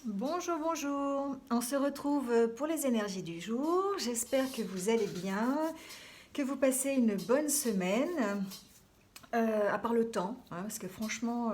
Bonjour, bonjour. On se retrouve pour les énergies du jour. J'espère que vous allez bien, que vous passez une bonne semaine, à part le temps, hein, parce que franchement,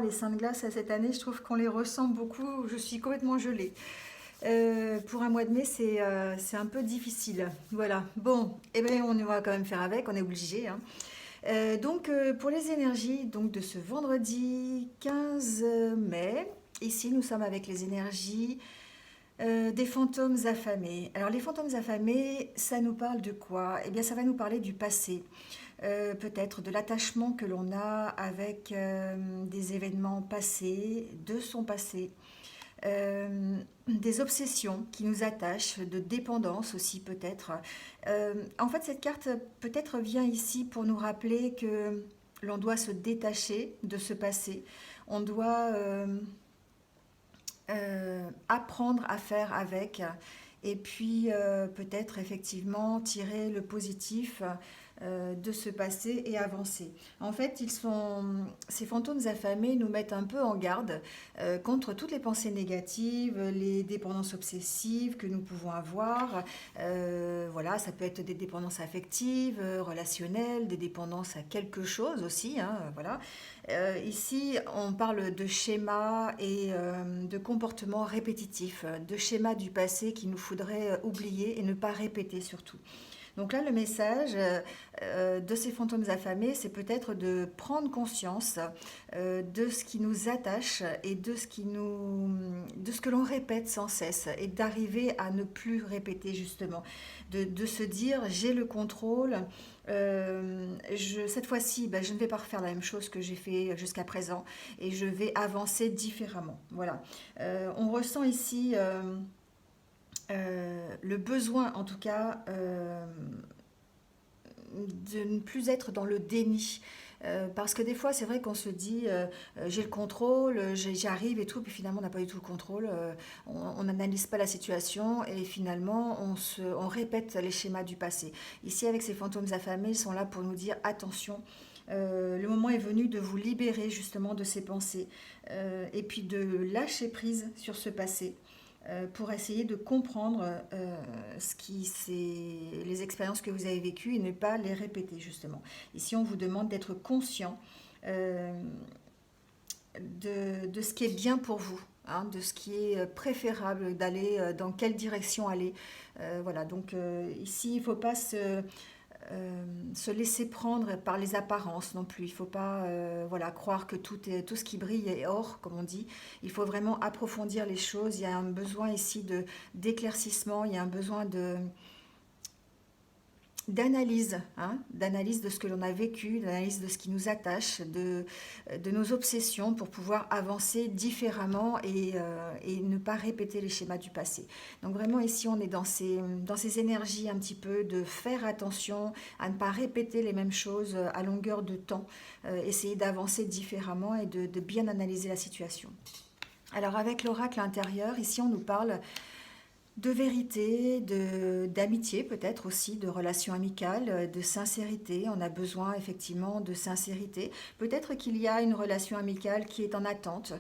les seins de glace cette année, je trouve qu'on les ressent beaucoup. Je suis complètement gelée. Pour un mois de mai, c'est un peu difficile. Voilà. Bon, eh bien, on va quand même faire avec, on est obligé, hein. Pour les énergies de ce vendredi 15 mai, ici nous sommes avec les énergies des fantômes affamés. Alors les fantômes affamés, ça nous parle de quoi? Eh bien ça va nous parler du passé. Peut-être de l'attachement que l'on a avec des événements passés, de son passé, des obsessions qui nous attachent, de dépendance aussi peut-être. En fait, cette carte peut-être vient ici pour nous rappeler que l'on doit se détacher de ce passé. On doit apprendre à faire avec et puis peut-être effectivement tirer le positif de ce passé et avancer. En fait, ces fantômes affamés nous mettent un peu en garde contre toutes les pensées négatives, les dépendances obsessives que nous pouvons avoir. Voilà, ça peut être des dépendances affectives, relationnelles, des dépendances à quelque chose aussi, hein, voilà. Ici, on parle de schémas et de comportements répétitifs, de schémas du passé qu'il nous faudrait oublier et ne pas répéter surtout. Donc là, le message de ces fantômes affamés, c'est peut-être de prendre conscience de ce qui nous attache et de ce que l'on répète sans cesse et d'arriver à ne plus répéter justement, de se dire j'ai le contrôle. Cette fois-ci, ben, je ne vais pas refaire la même chose que j'ai fait jusqu'à présent et je vais avancer différemment. Voilà. On ressent ici le besoin, en tout cas, de ne plus être dans le déni. Parce que des fois, c'est vrai qu'on se dit j'ai le contrôle, j'y arrive et tout, puis finalement, on n'a pas du tout le contrôle. On n'analyse pas la situation et finalement, on répète les schémas du passé. Ici, avec ces fantômes affamés, ils sont là pour nous dire attention. Le moment est venu de vous libérer justement de ces pensées et puis de lâcher prise sur ce passé pour essayer de comprendre les expériences que vous avez vécues et ne pas les répéter justement. Ici, on vous demande d'être conscient euh, de ce qui est bien pour vous, hein, de ce qui est préférable d'aller, dans quelle direction aller. Voilà, donc ici, il ne faut pas se laisser prendre par les apparences non plus. Il ne faut pas voilà, croire que tout ce qui brille est or, comme on dit. Il faut vraiment approfondir les choses. Il y a un besoin ici d'éclaircissement, il y a un besoin d'analyse, hein, d'analyse de ce que l'on a vécu, d'analyse de ce qui nous attache, de nos obsessions pour pouvoir avancer différemment et ne pas répéter les schémas du passé. Donc vraiment ici on est dans ces énergies un petit peu de faire attention à ne pas répéter les mêmes choses à longueur de temps, essayer d'avancer différemment et de bien analyser la situation. Alors avec l'oracle intérieur, ici on nous parle de vérité, d'amitié peut-être aussi, de relations amicales, de sincérité. On a besoin effectivement de sincérité. Peut-être qu'il y a une relation amicale qui est en attente,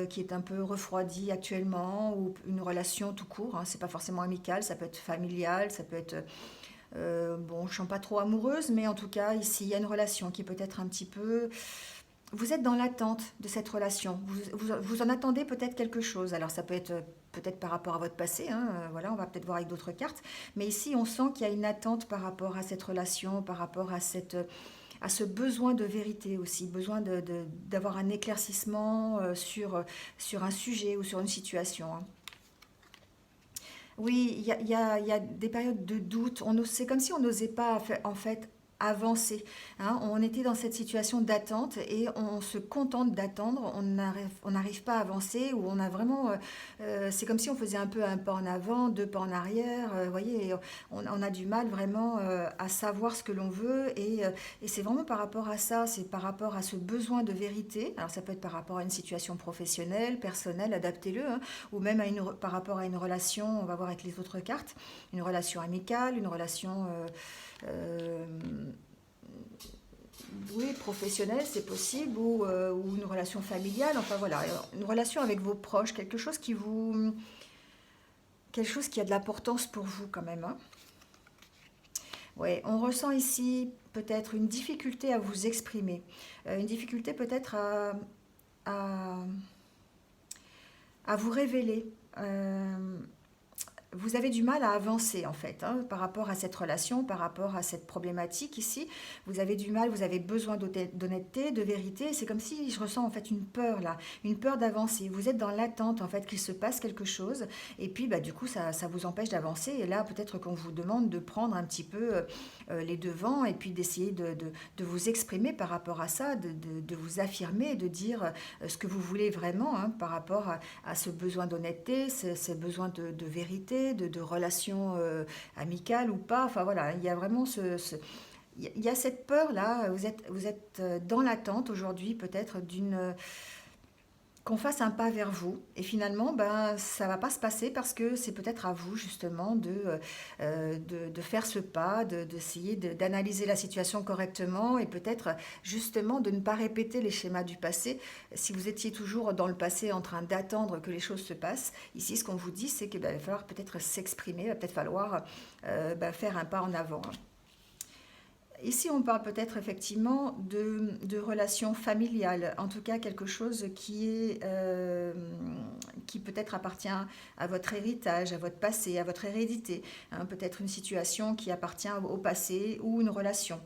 qui est un peu refroidie actuellement, ou une relation tout court, hein. C'est pas forcément amical, ça peut être familial, ça peut être bon, je ne suis pas trop amoureuse, mais en tout cas, ici, il y a une relation qui peut être un petit peu. Vous êtes dans l'attente de cette relation. Vous en attendez peut-être quelque chose. Alors, ça peut être peut-être par rapport à votre passé, hein, voilà, on va peut-être voir avec d'autres cartes. Mais ici, on sent qu'il y a une attente par rapport à cette relation, par rapport à ce besoin de vérité aussi, besoin d'avoir un éclaircissement sur un sujet ou sur une situation, hein. Oui, il y a des périodes de doute. C'est comme si on n'osait pas en fait avancer, hein. On était dans cette situation d'attente et on se contente d'attendre. On n'arrive pas à avancer ou on a vraiment. C'est comme si on faisait un peu un pas en avant, deux pas en arrière. Vous voyez, et on a du mal vraiment à savoir ce que l'on veut et c'est vraiment par rapport à ça. C'est par rapport à ce besoin de vérité. Alors ça peut être par rapport à une situation professionnelle, personnelle, adaptez-le, hein, ou même par rapport à une relation, on va voir avec les autres cartes, une relation amicale, une relation euh, oui, professionnelle, c'est possible, ou une relation familiale, enfin voilà, une relation avec vos proches, quelque chose qui a de l'importance pour vous quand même, hein. Ouais, on ressent ici peut-être une difficulté à vous exprimer, une difficulté peut-être à, à vous révéler. Vous avez du mal à avancer en fait, hein, par rapport à cette relation, par rapport à cette problématique ici. Vous avez du mal, vous avez besoin d'honnêteté, de vérité. C'est comme si je ressens en fait une peur là, une peur d'avancer. Vous êtes dans l'attente en fait qu'il se passe quelque chose et puis bah, du coup ça vous empêche d'avancer. Et là peut-être qu'on vous demande de prendre un petit peu les devants et puis d'essayer de vous exprimer par rapport à ça, de vous affirmer, de dire ce que vous voulez vraiment, hein, par rapport à ce besoin d'honnêteté, ce besoin de vérité, de relations amicales ou pas. Enfin voilà, il y a vraiment il y a cette peur-là, vous êtes dans l'attente aujourd'hui peut-être qu'on fasse un pas vers vous. Et finalement, ben, ça va pas se passer parce que c'est peut-être à vous justement de faire ce pas, d'essayer d'analyser la situation correctement et peut-être justement de ne pas répéter les schémas du passé. Si vous étiez toujours dans le passé en train d'attendre que les choses se passent, ici ce qu'on vous dit c'est qu'il va falloir peut-être s'exprimer, il va peut-être falloir ben, faire un pas en avant. Ici, on parle peut-être effectivement de relations familiales, en tout cas quelque chose qui peut-être appartient à votre héritage, à votre passé, à votre hérédité, hein, peut-être une situation qui appartient au passé ou une relation.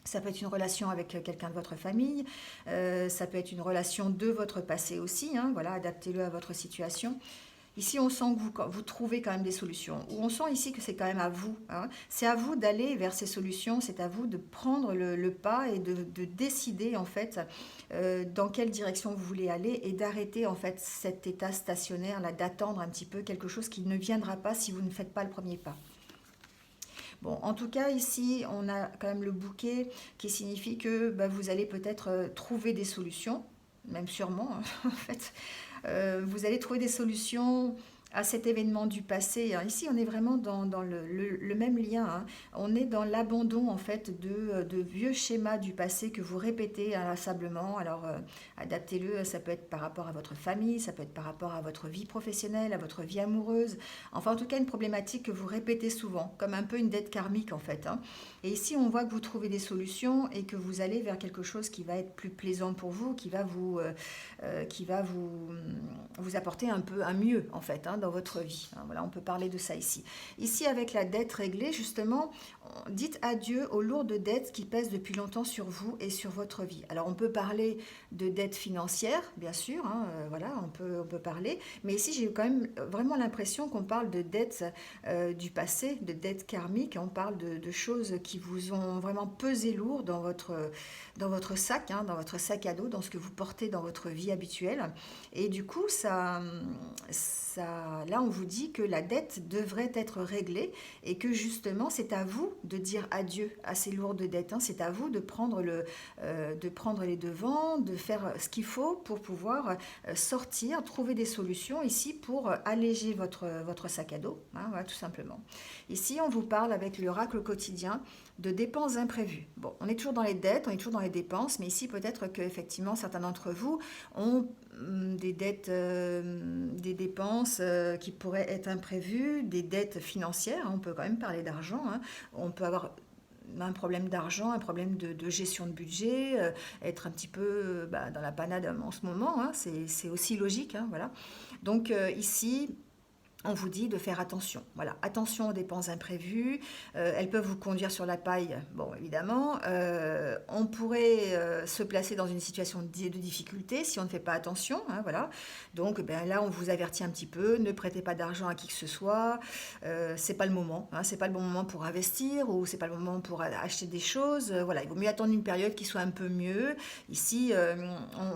Ça peut être une relation avec quelqu'un de votre famille, ça peut être une relation de votre passé aussi, hein, voilà, adaptez-le à votre situation. Ici, on sent que vous trouvez quand même des solutions. Ou on sent ici que c'est quand même à vous, hein. C'est à vous d'aller vers ces solutions, c'est à vous de prendre le pas et de décider en fait dans quelle direction vous voulez aller et d'arrêter en fait cet état stationnaire là, d'attendre un petit peu quelque chose qui ne viendra pas si vous ne faites pas le premier pas. Bon, en tout cas, ici, on a quand même le bouquet qui signifie que bah, vous allez peut-être trouver des solutions, même sûrement, en fait. Vous allez trouver des solutions à cet événement du passé. Alors ici, on est vraiment dans le même lien, hein. On est dans l'abandon en fait de vieux schémas du passé que vous répétez inlassablement. Alors, adaptez-le, ça peut être par rapport à votre famille, ça peut être par rapport à votre vie professionnelle, à votre vie amoureuse. Enfin, en tout cas, une problématique que vous répétez souvent, comme un peu une dette karmique en fait, hein. Et ici, on voit que vous trouvez des solutions et que vous allez vers quelque chose qui va être plus plaisant pour vous, qui va vous apporter un peu un mieux en fait, hein, dans votre vie, hein. Voilà, on peut parler de ça ici. Ici, avec la dette réglée, justement, dites adieu aux lourdes dettes qui pèsent depuis longtemps sur vous et sur votre vie. Alors, on peut parler de dettes financières, bien sûr, hein, voilà, on peut parler, mais ici, j'ai quand même vraiment l'impression qu'on parle de dettes du passé, de dettes karmiques, on parle de choses qui vous ont vraiment pesé lourd dans votre sac, hein, dans votre sac à dos, dans ce que vous portez dans votre vie habituelle. Et du coup, là, on vous dit que la dette devrait être réglée et que justement, c'est à vous de dire adieu à ces lourdes dettes, hein. C'est à vous de prendre les devants, de faire ce qu'il faut pour pouvoir sortir, trouver des solutions ici pour alléger votre sac à dos, hein, voilà, tout simplement. Ici, on vous parle avec l'oracle quotidien de dépenses imprévues. Bon, on est toujours dans les dettes, on est toujours dans les dépenses, mais ici peut-être qu'effectivement certains d'entre vous ont des dettes, des dépenses qui pourraient être imprévues, des dettes financières, hein, on peut quand même parler d'argent, hein. On peut avoir un problème d'argent, un problème de gestion de budget, être un petit peu bah, dans la panade en ce moment, hein, c'est aussi logique, hein, voilà. Donc ici, on vous dit de faire attention. Voilà, attention aux dépenses imprévues. Elles peuvent vous conduire sur la paille, bon, évidemment. On pourrait se placer dans une situation de difficulté si on ne fait pas attention, hein, voilà. Donc, ben, là, on vous avertit un petit peu. Ne prêtez pas d'argent à qui que ce soit. C'est pas le moment, hein, c'est pas le bon moment pour investir ou c'est pas le moment pour acheter des choses. Voilà, il vaut mieux attendre une période qui soit un peu mieux. Ici,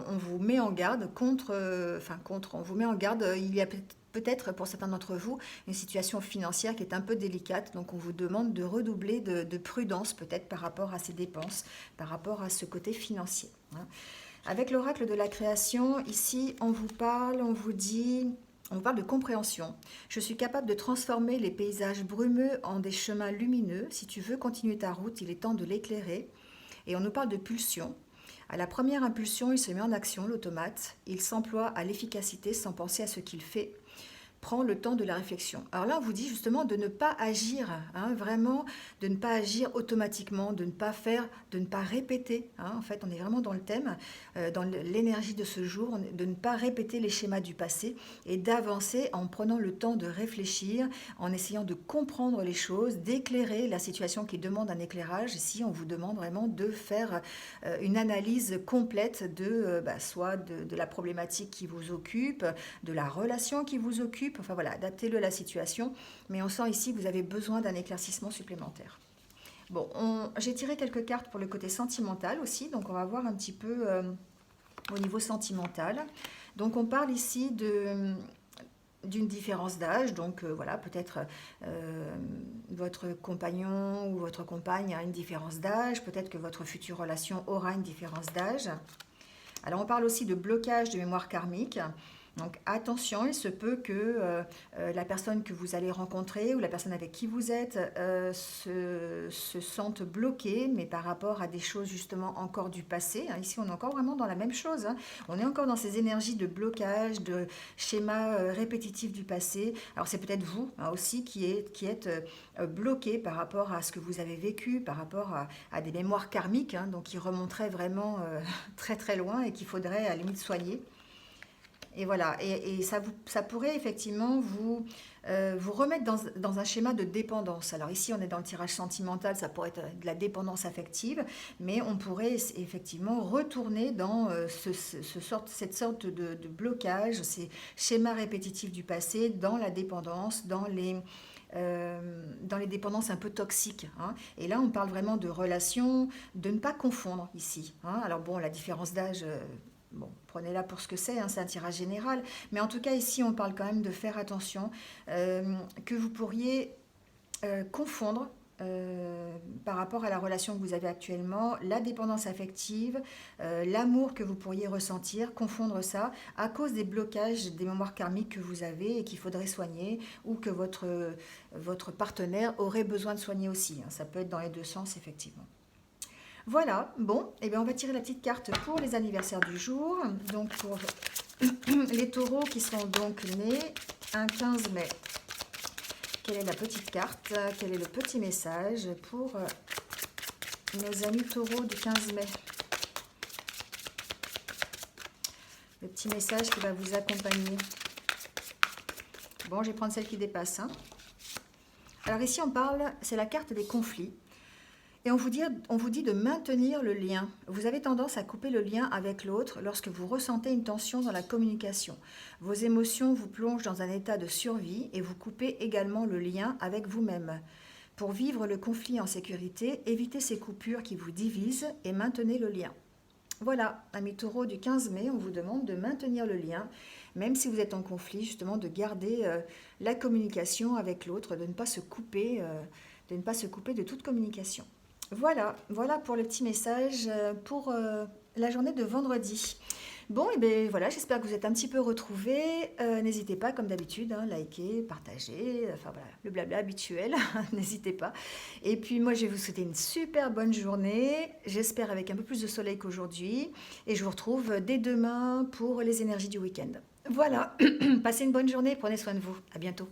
on vous met en garde on vous met en garde. Il y a peut-être pour certains d'entre vous une situation financière qui est un peu délicate, donc on vous demande de redoubler de prudence peut-être par rapport à ces dépenses, par rapport à ce côté financier, hein. Avec l'oracle de la création, ici on vous parle, on parle de compréhension. Je suis capable de transformer les paysages brumeux en des chemins lumineux. Si tu veux continuer ta route, il est temps de l'éclairer. Et on nous parle de pulsion. À la première impulsion, il se met en action, l'automate. Il s'emploie à l'efficacité sans penser à ce qu'il fait. Prend le temps de la réflexion. Alors là, on vous dit justement de ne pas agir, hein, vraiment, de ne pas agir automatiquement, de ne pas faire, de ne pas répéter. Hein. En fait, on est vraiment dans le thème, dans l'énergie de ce jour, de ne pas répéter les schémas du passé et d'avancer en prenant le temps de réfléchir, en essayant de comprendre les choses, d'éclairer la situation qui demande un éclairage. Ici, on vous demande vraiment de faire une analyse complète de soit de la problématique qui vous occupe, de la relation qui vous occupe. Enfin voilà, adaptez-le à la situation. Mais on sent ici que vous avez besoin d'un éclaircissement supplémentaire. Bon, j'ai tiré quelques cartes pour le côté sentimental aussi. Donc on va voir un petit peu au niveau sentimental. Donc on parle ici d'une différence d'âge, donc voilà, peut-être votre compagnon ou votre compagne a une différence d'âge, peut-être que votre future relation aura une différence d'âge. Alors on parle aussi de blocage de mémoire karmique. Donc attention, il se peut que la personne que vous allez rencontrer ou la personne avec qui vous êtes se sente bloquée, mais par rapport à des choses justement encore du passé. Hein. Ici, on est encore vraiment dans la même chose. Hein. On est encore dans ces énergies de blocage, de schémas répétitifs du passé. Alors c'est peut-être vous hein, aussi qui êtes bloqué par rapport à ce que vous avez vécu, par rapport à des mémoires karmiques, hein, donc qui remonteraient vraiment très très loin et qu'il faudrait à la limite soigner. Et voilà, et ça pourrait effectivement vous remettre dans un schéma de dépendance. Alors ici, on est dans le tirage sentimental, ça pourrait être de la dépendance affective, mais on pourrait effectivement retourner dans cette sorte de blocage, ces schémas répétitifs du passé, dans la dépendance, dans les dépendances un peu toxiques. Hein. Et là, on parle vraiment de relations, de ne pas confondre ici. Hein. Alors bon, la différence d'âge... Bon, prenez-la pour ce que c'est un tirage général. Mais en tout cas, ici, on parle quand même de faire attention, que vous pourriez confondre par rapport à la relation que vous avez actuellement, la dépendance affective, l'amour que vous pourriez ressentir, confondre ça à cause des blocages, des mémoires karmiques que vous avez et qu'il faudrait soigner ou que votre partenaire aurait besoin de soigner aussi. Hein. Ça peut être dans les deux sens, effectivement. Voilà, bon, et bien on va tirer la petite carte pour les anniversaires du jour. Donc pour les taureaux qui sont donc nés un 15 mai. Quelle est la petite carte? Quel est le petit message pour nos amis taureaux du 15 mai? Le petit message qui va vous accompagner. Bon, je vais prendre celle qui dépasse. Hein. Alors ici on parle, c'est la carte des conflits. Et on vous dit de maintenir le lien. Vous avez tendance à couper le lien avec l'autre lorsque vous ressentez une tension dans la communication. Vos émotions vous plongent dans un état de survie et vous coupez également le lien avec vous-même. Pour vivre le conflit en sécurité, évitez ces coupures qui vous divisent et maintenez le lien. Voilà, amis taureaux du 15 mai, on vous demande de maintenir le lien, même si vous êtes en conflit, justement de garder la communication avec l'autre, de ne pas se couper de toute communication. Voilà pour le petit message pour la journée de vendredi. Bon, et bien voilà, j'espère que vous êtes un petit peu retrouvés. N'hésitez pas, comme d'habitude, hein, liker, partager, enfin voilà, le blabla habituel, n'hésitez pas. Et puis moi, je vais vous souhaiter une super bonne journée, j'espère avec un peu plus de soleil qu'aujourd'hui. Et je vous retrouve dès demain pour les énergies du week-end. Voilà, passez une bonne journée, prenez soin de vous, à bientôt.